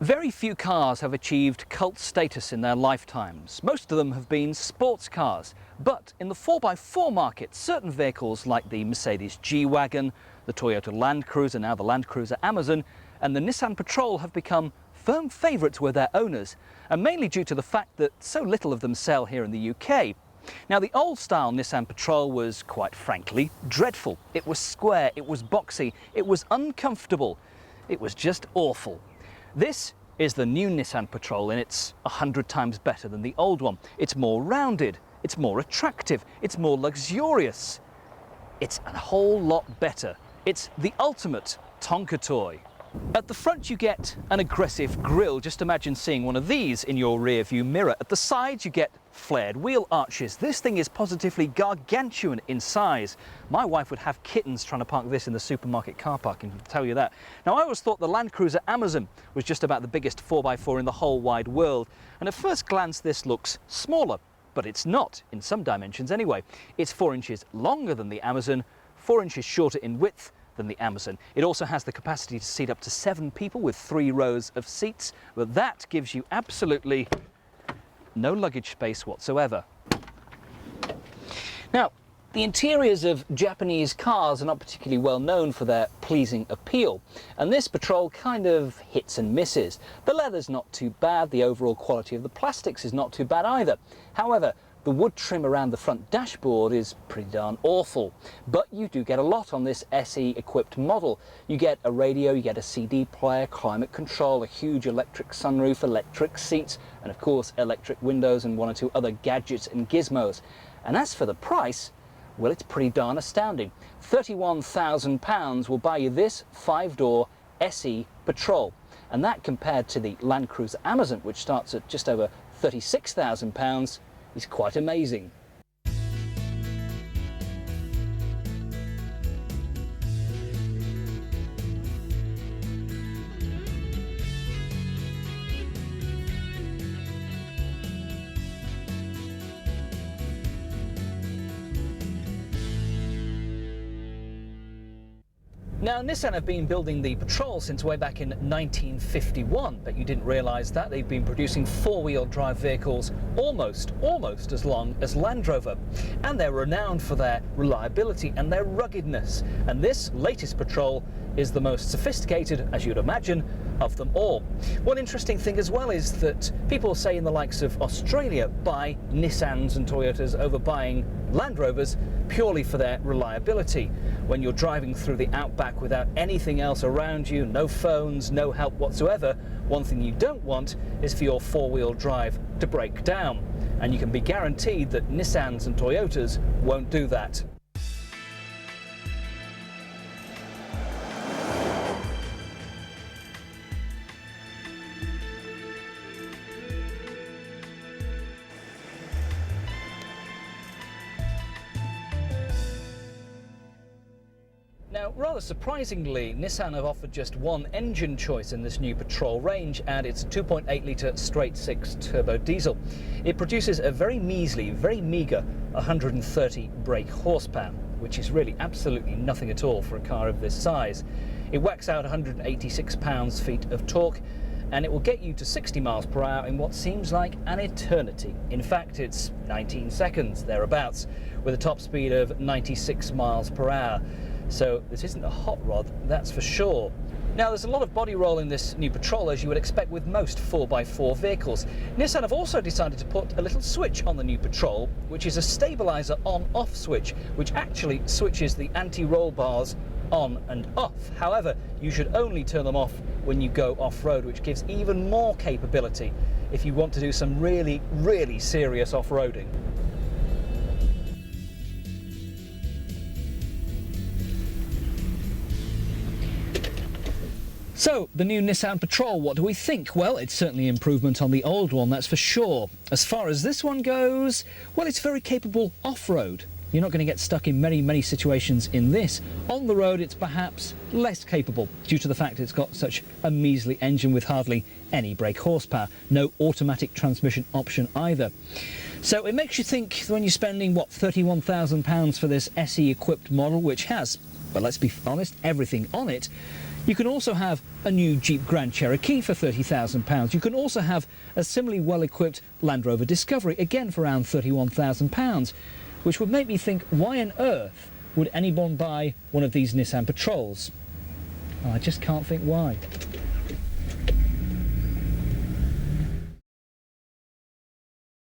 Very few cars have achieved cult status in their lifetimes. Most of them have been sports cars. But in the 4x4 market, certain vehicles like the Mercedes G-Wagon, the Toyota Land Cruiser, now the Land Cruiser Amazon, and the Nissan Patrol have become firm favourites with their owners, and mainly due to the fact that so little of them sell here in the UK. Now, the old-style Nissan Patrol was, quite frankly, dreadful. It was square, it was boxy, it was uncomfortable, it was just awful. This is the new Nissan Patrol, and it's 100 times better than the old one. It's more rounded, it's more attractive, it's more luxurious. It's a whole lot better. It's the ultimate Tonka toy. At the front you get an aggressive grille. Just imagine seeing one of these in your rear view mirror. At the sides you get flared wheel arches. This thing is positively gargantuan in size. My wife would have kittens trying to park this in the supermarket car park, I can tell you that. Now, I always thought the Land Cruiser Amazon was just about the biggest 4x4 in the whole wide world, and at first glance this looks smaller, but it's not, in some dimensions anyway. It's 4 inches longer than the Amazon, 4 inches shorter in width than the Amazon. It also has the capacity to seat up to 7 people with 3 rows of seats, but that gives you absolutely no luggage space whatsoever. Now, the interiors of Japanese cars are not particularly well known for their pleasing appeal, and this Patrol kind of hits and misses. The leather's not too bad, the overall quality of the plastics is not too bad either. However, the wood trim around the front dashboard is pretty darn awful, but you do get a lot on this SE equipped model. You get a radio, you get a CD player, climate control, a huge electric sunroof, electric seats, and of course electric windows and 1 or 2 other gadgets and gizmos. And as for the price, well, it's pretty darn astounding. £31,000 will buy you this 5-door SE Patrol, and that compared to the Land Cruiser Amazon, which starts at just over £36,000, is quite amazing. Now, Nissan have been building the Patrol since way back in 1951, but you didn't realise that. They've been producing 4-wheel drive vehicles almost as long as Land Rover. And they're renowned for their reliability and their ruggedness. And this latest Patrol is the most sophisticated, as you'd imagine, of them all. One interesting thing as well is that people say in the likes of Australia buy Nissans and Toyotas over buying Land Rovers purely for their reliability. When you're driving through the outback without anything else around you, no phones, no help whatsoever, one thing you don't want is for your 4-wheel drive to break down. And you can be guaranteed that Nissans and Toyotas won't do that. Now, rather surprisingly, Nissan have offered just one engine choice in this new Patrol range, and it's a 2.8 litre straight-six turbo diesel. It produces a very measly, very meagre 130 brake horsepower, which is really absolutely nothing at all for a car of this size. It whacks out 186 pounds-feet of torque, and it will get you to 60 miles per hour in what seems like an eternity. In fact, it's 19 seconds, thereabouts, with a top speed of 96 miles per hour. So this isn't a hot rod, that's for sure. Now, there's a lot of body roll in this new Patrol, as you would expect with most 4x4 vehicles. Nissan have also decided to put a little switch on the new Patrol, which is a stabiliser on-off switch, which actually switches the anti-roll bars on and off. However, you should only turn them off when you go off-road, which gives even more capability if you want to do some really, really serious off-roading. So, the new Nissan Patrol, what do we think? Well, it's certainly an improvement on the old one, that's for sure. As far as this one goes, well, it's very capable off-road. You're not going to get stuck in many situations in this. On the road, it's perhaps less capable due to the fact it's got such a measly engine with hardly any brake horsepower. No automatic transmission option either. So it makes you think when you're spending, what, £31,000 for this SE equipped model, which has, but let's be honest, everything on it, You can also have a new Jeep Grand Cherokee for £30,000. You can also have a similarly well-equipped Land Rover Discovery, again for around £31,000, which would make me think, why on earth would anyone buy one of these Nissan Patrols? I just can't think why.